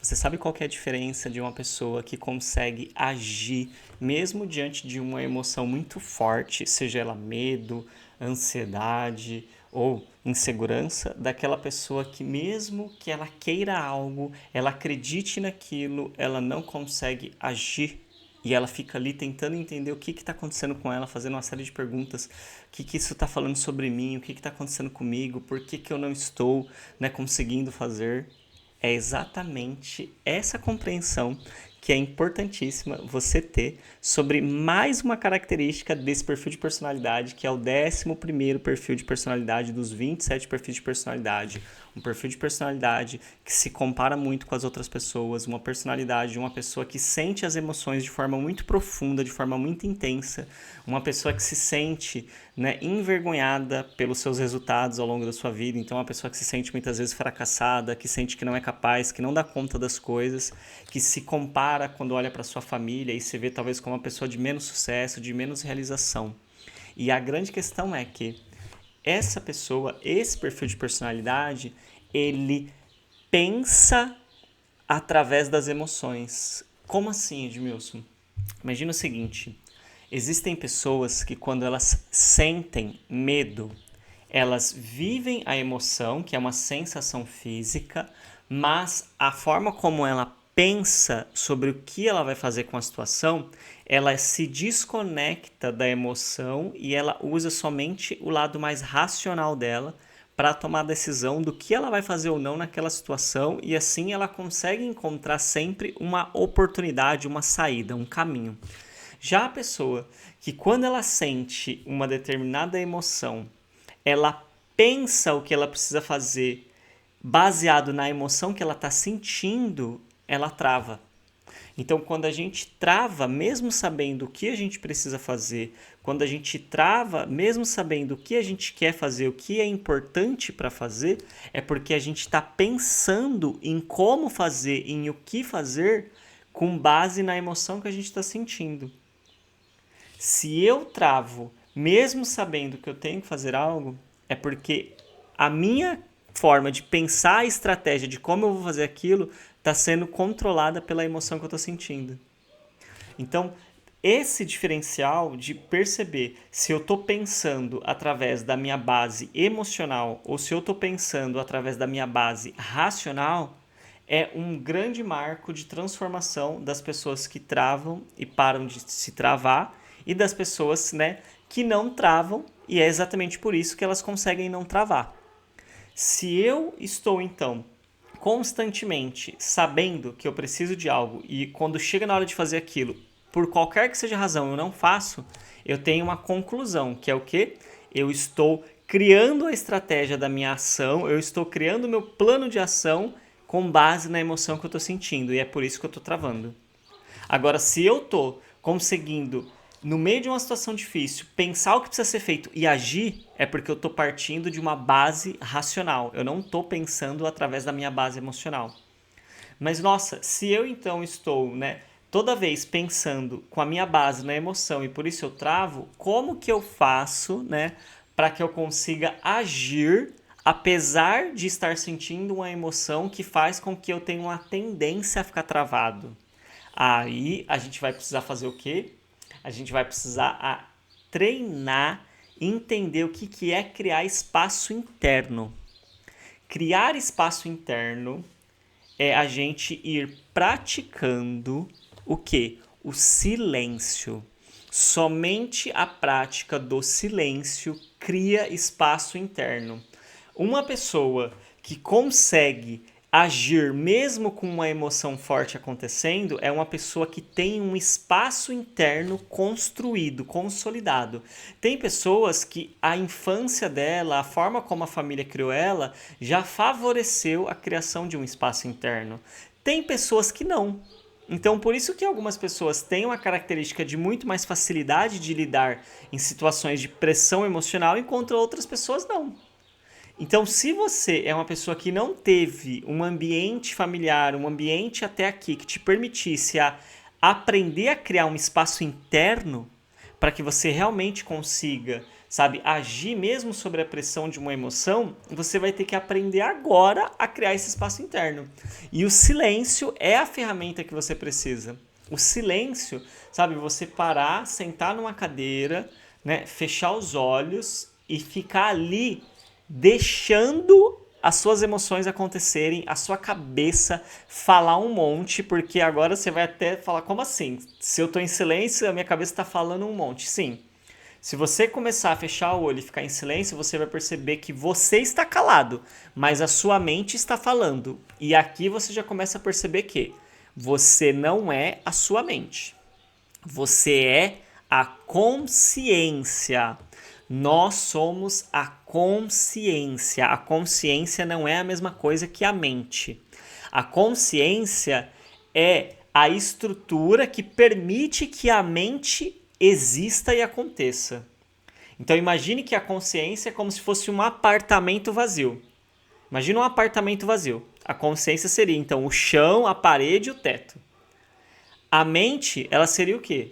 Você sabe qual que é a diferença de uma pessoa que consegue agir mesmo diante de uma emoção muito forte, seja ela medo, ansiedade ou insegurança, daquela pessoa que mesmo que ela queira algo, ela acredite naquilo, ela não consegue agir e ela fica ali tentando entender o que está acontecendo com ela, fazendo uma série de perguntas. O que isso está falando sobre mim? O que está acontecendo comigo? Por que eu não estou, né, conseguindo fazer? É exatamente essa compreensão que é importantíssima você ter sobre mais uma característica desse perfil de personalidade, que é o 11º perfil de personalidade dos 27 perfis de personalidade. Um perfil de personalidade que se compara muito com as outras pessoas, uma personalidade de uma pessoa que sente as emoções de forma muito profunda, de forma muito intensa, uma pessoa que se sente, né, envergonhada pelos seus resultados ao longo da sua vida. Então, uma pessoa que se sente muitas vezes fracassada, que sente que não é capaz, que não dá conta das coisas, que se compara quando olha para sua família e se vê talvez como uma pessoa de menos sucesso, de menos realização. E a grande questão é que essa pessoa, esse perfil de personalidade, ele pensa através das emoções. Como assim, Edmilson? Imagina o seguinte: existem pessoas que, quando elas sentem medo, elas vivem a emoção, que é uma sensação física, mas a forma como ela pensa sobre o que ela vai fazer com a situação, ela se desconecta da emoção e ela usa somente o lado mais racional dela para tomar a decisão do que ela vai fazer ou não naquela situação, e assim ela consegue encontrar sempre uma oportunidade, uma saída, um caminho. Já a pessoa que, quando ela sente uma determinada emoção, ela pensa o que ela precisa fazer baseado na emoção que ela está sentindo, ela trava. Então, quando a gente trava, mesmo sabendo o que a gente precisa fazer, quando a gente trava, mesmo sabendo o que a gente quer fazer, o que é importante para fazer, é porque a gente está pensando em como fazer, em o que fazer, com base na emoção que a gente está sentindo. Se eu travo, mesmo sabendo que eu tenho que fazer algo, é porque a minha forma de pensar a estratégia de como eu vou fazer aquilo está sendo controlada pela emoção que eu estou sentindo. Então, esse diferencial de perceber se eu estou pensando através da minha base emocional ou se eu estou pensando através da minha base racional é um grande marco de transformação das pessoas que travam e param de se travar e das pessoas, né, que não travam, e é exatamente por isso que elas conseguem não travar. Se eu estou, então, constantemente sabendo que eu preciso de algo e quando chega na hora de fazer aquilo, por qualquer que seja a razão, eu não faço, eu tenho uma conclusão, que é o quê? Eu estou criando a estratégia da minha ação, eu estou criando o meu plano de ação com base na emoção que eu estou sentindo, e é por isso que eu estou travando. Agora, se eu estou conseguindo, no meio de uma situação difícil, pensar o que precisa ser feito e agir, é porque eu estou partindo de uma base racional. Eu não estou pensando através da minha base emocional. Mas, nossa, se eu então estou, né, toda vez pensando com a minha base na emoção e por isso eu travo, como que eu faço, né, para que eu consiga agir apesar de estar sentindo uma emoção que faz com que eu tenha uma tendência a ficar travado? Aí a gente vai precisar fazer o quê? A gente vai precisar treinar, entender o que é criar espaço interno. Criar espaço interno é a gente ir praticando o quê? O silêncio. Somente a prática do silêncio cria espaço interno. Uma pessoa que consegue agir mesmo com uma emoção forte acontecendo é uma pessoa que tem um espaço interno construído, consolidado. Tem pessoas que a infância dela, a forma como a família criou ela, já favoreceu a criação de um espaço interno. Tem pessoas que não. Então, por isso que algumas pessoas têm uma característica de muito mais facilidade de lidar em situações de pressão emocional, enquanto outras pessoas não. Então, se você é uma pessoa que não teve um ambiente familiar, um ambiente até aqui que te permitisse aprender a criar um espaço interno para que você realmente consiga, sabe, agir mesmo sobre a pressão de uma emoção, você vai ter que aprender agora a criar esse espaço interno. E o silêncio é a ferramenta que você precisa. O silêncio, sabe, você parar, sentar numa cadeira, né, fechar os olhos e ficar ali deixando as suas emoções acontecerem, a sua cabeça falar um monte, porque agora você vai até falar, como assim? Se eu tô em silêncio, a minha cabeça tá falando um monte. Sim. Se você começar a fechar o olho e ficar em silêncio, você vai perceber que você está calado, mas a sua mente está falando. E aqui você já começa a perceber que você não é a sua mente. Você é a consciência. Nós somos a consciência. A consciência não é a mesma coisa que a mente. A consciência é a estrutura que permite que a mente exista e aconteça. Então imagine que a consciência é como se fosse um apartamento vazio. Imagina um apartamento vazio. A consciência seria então o chão, a parede e o teto. A mente, ela seria o quê?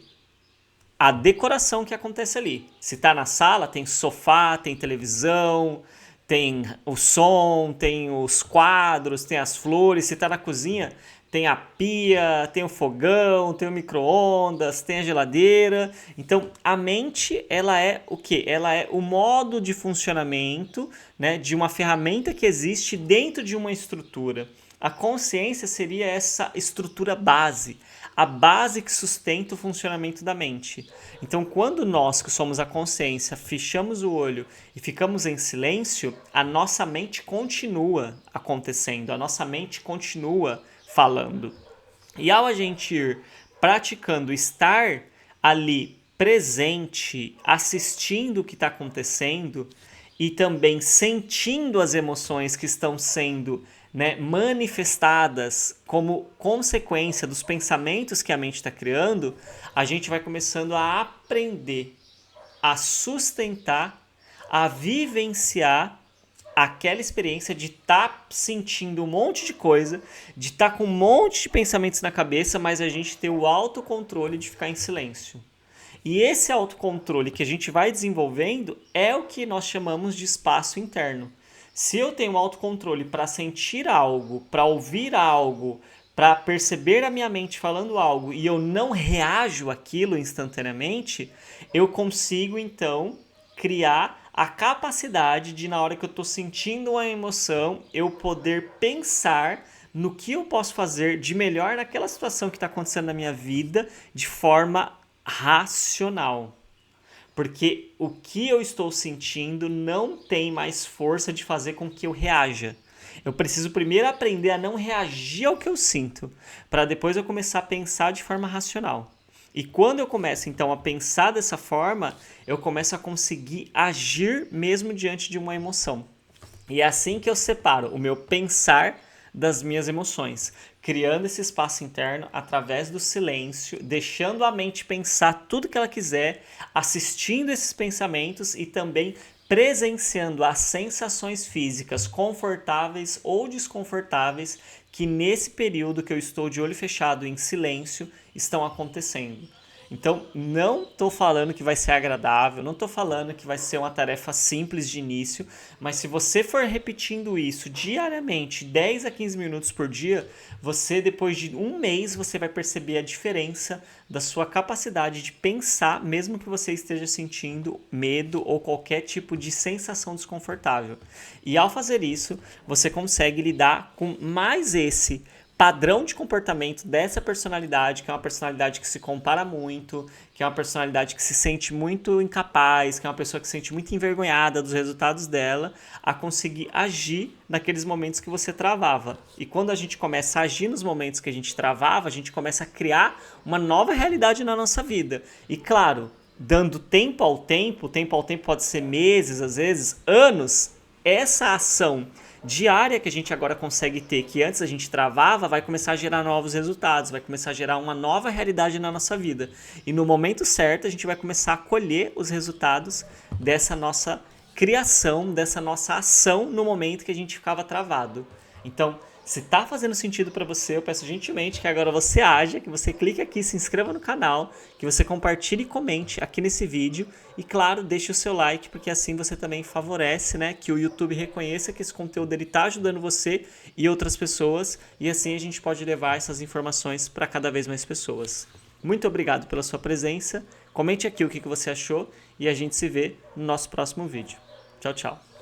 A decoração que acontece ali. Se está na sala, tem sofá, tem televisão, tem o som, tem os quadros, tem as flores. Se está na cozinha, tem a pia, tem o fogão, tem o micro-ondas, tem a geladeira. Então, a mente, ela é o quê? Ela é o modo de funcionamento, né, de uma ferramenta que existe dentro de uma estrutura. A consciência seria essa estrutura base, a base que sustenta o funcionamento da mente. Então, quando nós, que somos a consciência, fechamos o olho e ficamos em silêncio, a nossa mente continua acontecendo, a nossa mente continua falando. E ao a gente ir praticando estar ali presente, assistindo o que está acontecendo e também sentindo as emoções que estão sendo, né, manifestadas como consequência dos pensamentos que a mente está criando, a gente vai começando a aprender, a sustentar, a vivenciar aquela experiência de estar sentindo um monte de coisa, de estar com um monte de pensamentos na cabeça, mas a gente ter o autocontrole de ficar em silêncio. E esse autocontrole que a gente vai desenvolvendo é o que nós chamamos de espaço interno. Se eu tenho autocontrole para sentir algo, para ouvir algo, para perceber a minha mente falando algo e eu não reajo àquilo instantaneamente, eu consigo então criar a capacidade de, na hora que eu estou sentindo uma emoção, eu poder pensar no que eu posso fazer de melhor naquela situação que está acontecendo na minha vida de forma racional. Porque o que eu estou sentindo não tem mais força de fazer com que eu reaja. Eu preciso primeiro aprender a não reagir ao que eu sinto, para depois eu começar a pensar de forma racional. E quando eu começo então a pensar dessa forma, eu começo a conseguir agir mesmo diante de uma emoção. E é assim que eu separo o meu pensar das minhas emoções, criando esse espaço interno através do silêncio, deixando a mente pensar tudo que ela quiser, assistindo esses pensamentos e também presenciando as sensações físicas confortáveis ou desconfortáveis que nesse período que eu estou de olho fechado em silêncio estão acontecendo. Então, não estou falando que vai ser agradável, não estou falando que vai ser uma tarefa simples de início, mas se você for repetindo isso diariamente, 10 a 15 minutos por dia, você, depois de um mês, você vai perceber a diferença da sua capacidade de pensar, mesmo que você esteja sentindo medo ou qualquer tipo de sensação desconfortável. E ao fazer isso, você consegue lidar com mais esse padrão de comportamento dessa personalidade, que é uma personalidade que se compara muito, que é uma personalidade que se sente muito incapaz, que é uma pessoa que se sente muito envergonhada dos resultados dela, a conseguir agir naqueles momentos que você travava. E quando a gente começa a agir nos momentos que a gente travava, a gente começa a criar uma nova realidade na nossa vida. E claro, dando tempo ao tempo pode ser meses, às vezes anos, essa ação diária que a gente agora consegue ter, que antes a gente travava, vai começar a gerar novos resultados, vai começar a gerar uma nova realidade na nossa vida. E no momento certo a gente vai começar a colher os resultados dessa nossa criação, dessa nossa ação no momento que a gente ficava travado. Então, Se tá fazendo sentido para você, eu peço gentilmente que agora você haja, que você clique aqui, se inscreva no canal, que você compartilhe e comente aqui nesse vídeo e, claro, deixe o seu like, porque assim você também favorece, né, que o YouTube reconheça que esse conteúdo ele tá ajudando você e outras pessoas, e assim a gente pode levar essas informações para cada vez mais pessoas. Muito obrigado pela sua presença. Comente aqui o que você achou e a gente se vê no nosso próximo vídeo. Tchau, tchau.